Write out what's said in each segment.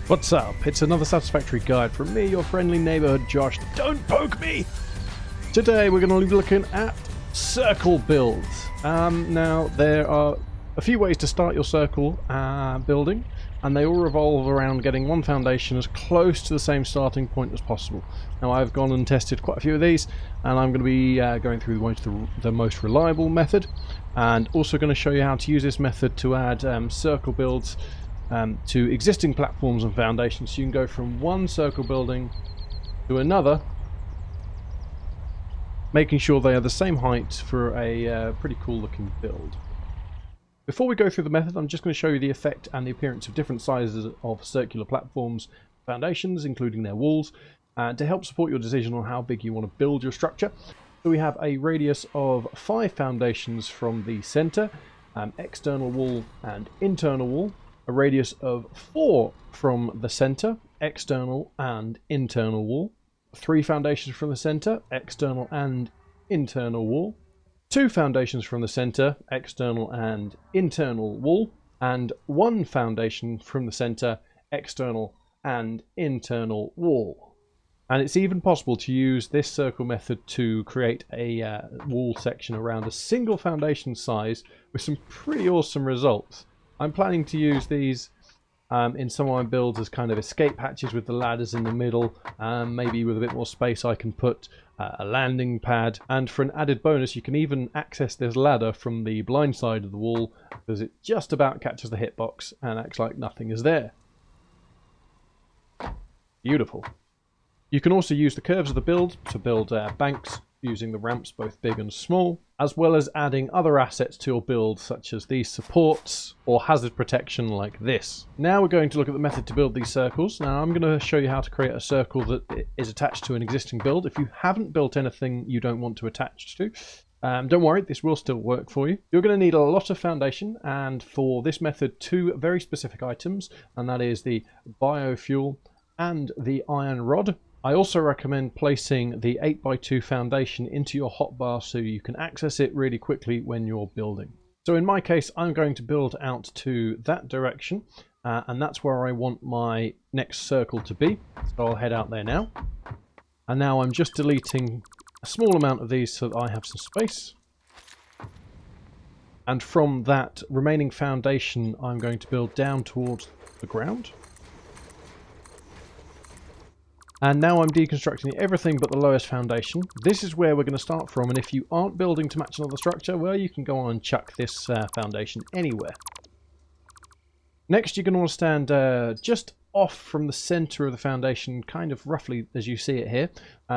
What's up? It's another Satisfactory guide from me, your friendly neighborhood Josh. Don't poke me! Today we're going to be looking at circle builds. Now there are a few ways to start your circle building, and they all revolve around getting one foundation as close to the same starting point as possible. Now I've gone and tested quite a few of these, and I'm going to be going through the most reliable method, and also going to show you how to use this method to add circle builds to existing platforms and foundations, so you can go from one circle building to another, making sure they are the same height for a pretty cool looking build. Before we go through the method, I'm just going to show you the effect and the appearance of different sizes of circular platforms, foundations, including their walls, to help support your decision on how big you want to build your structure. So we have a radius of 5 foundations from the center, external wall and internal wall. A radius of 4 from the center, external and internal wall. 3 foundations from the center, external and internal wall. 2 foundations from the center, external and internal wall. And 1 foundation from the center, external and internal wall. And it's even possible to use this circle method to create a wall section around a single foundation size with some pretty awesome results. I'm planning to use these in some of my builds as kind of escape hatches with the ladders in the middle. Maybe with a bit more space I can put a landing pad. And for an added bonus, you can even access this ladder from the blind side of the wall, because it just about catches the hitbox and acts like nothing is there. Beautiful. You can also use the curves of the build to build banks, using the ramps both big and small, as well as adding other assets to your build, such as these supports or hazard protection like this. Now we're going to look at the method to build these circles. Now I'm going to show you how to create a circle that is attached to an existing build. If you haven't built anything you don't want to attach to, don't worry, this will still work for you. You're going to need a lot of foundation, and for this method 2 very specific items, and that is the biofuel and the iron rod. I also recommend placing the 8x2 foundation into your hotbar so you can access it really quickly when you're building. So in my case, I'm going to build out to that direction, and that's where I want my next circle to be. So I'll head out there now. And now I'm just deleting a small amount of these so that I have some space. And from that remaining foundation, I'm going to build down towards the ground. And now I'm deconstructing everything but the lowest foundation. This is where we're going to start from, and if you aren't building to match another structure, well, you can go on and chuck this foundation anywhere. Next, you're going to want to stand just off from the center of the foundation, kind of roughly as you see it here.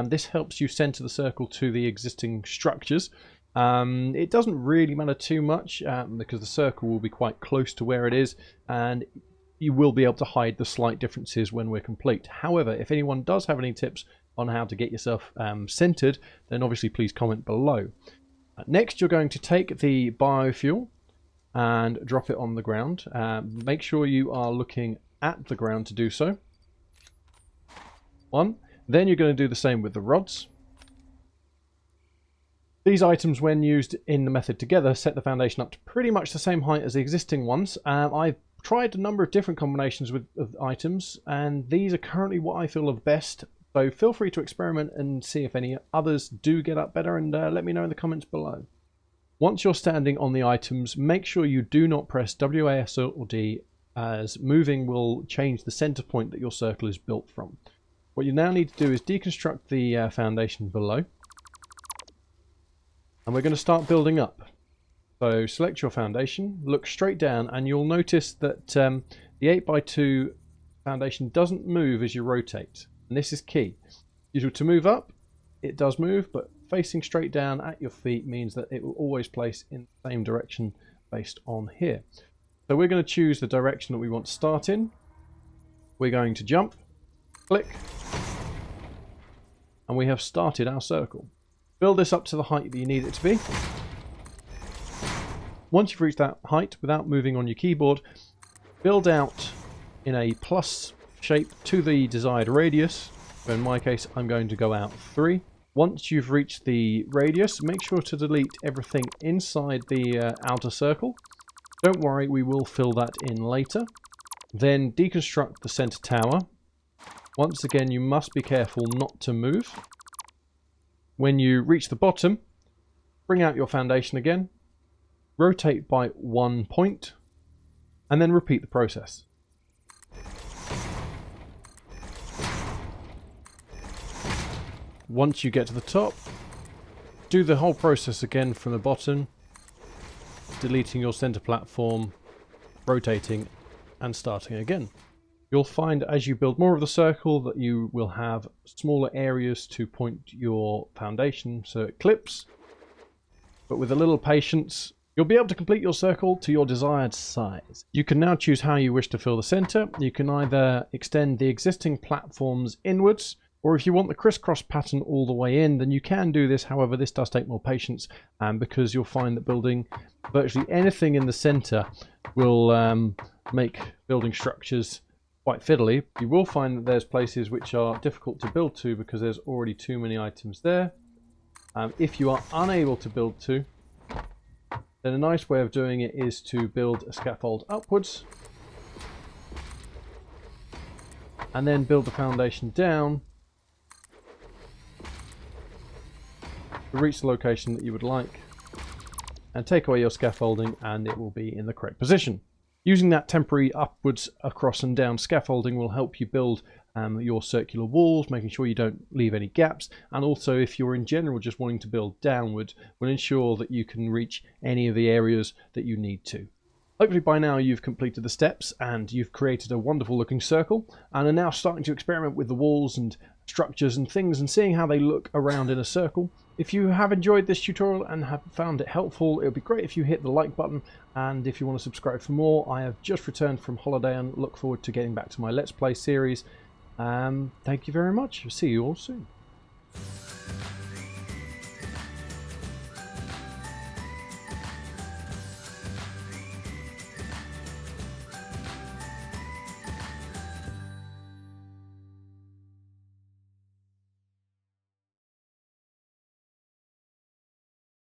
This helps you center the circle to the existing structures. It doesn't really matter too much because the circle will be quite close to where it is, and you will be able to hide the slight differences when we're complete. However, if anyone does have any tips on how to get yourself centered, then obviously please comment below. Next, you're going to take the biofuel and drop it on the ground. Make sure you are looking at the ground to do so. 1. Then you're going to do the same with the rods. These items, when used in the method together, set the foundation up to pretty much the same height as the existing ones. I've tried a number of different combinations of items, and these are currently what I feel are best. So feel free to experiment and see if any others do get up better, and let me know in the comments below. Once you're standing on the items, make sure you do not press WAS or D, as moving will change the center point that your circle is built from. What you now need to do is deconstruct the foundation below, and we're going to start building up. So select your foundation, look straight down, and you'll notice that the 8x2 foundation doesn't move as you rotate. And this is key. To move up, it does move, but facing straight down at your feet means that it will always place in the same direction based on here. So we're going to choose the direction that we want to start in. We're going to jump, click, and we have started our circle. Build this up to the height that you need it to be. Once you've reached that height, without moving on your keyboard, build out in a plus shape to the desired radius. So in my case, I'm going to go out 3. Once you've reached the radius, make sure to delete everything inside the outer circle. Don't worry, we will fill that in later. Then deconstruct the center tower. Once again, you must be careful not to move. When you reach the bottom, bring out your foundation again, rotate by 1 point, and then repeat the process. Once you get to the top, do the whole process again from the bottom, deleting your center platform, rotating, and starting again. You'll find as you build more of the circle that you will have smaller areas to point your foundation so it clips, but with a little patience you'll be able to complete your circle to your desired size. You can now choose how you wish to fill the center. You can either extend the existing platforms inwards, or if you want the crisscross pattern all the way in, then you can do this. However, this does take more patience, because you'll find that building virtually anything in the center will make building structures quite fiddly. You will find that there's places which are difficult to build to because there's already too many items there. If you are unable to build to, then a nice way of doing it is to build a scaffold upwards and then build the foundation down to reach the location that you would like, and take away your scaffolding and it will be in the correct position. Using that temporary upwards, across and down scaffolding will help you build your circular walls, making sure you don't leave any gaps, and also if you're in general just wanting to build downward, will ensure that you can reach any of the areas that you need to. Hopefully by now you've completed the steps and you've created a wonderful looking circle and are now starting to experiment with the walls and structures and things and seeing how they look around in a circle. If you have enjoyed this tutorial and have found it helpful, it would be great if you hit the like button, and if you want to subscribe for more. I have just returned from holiday and look forward to getting back to my Let's Play series. Thank you very much. See you all soon.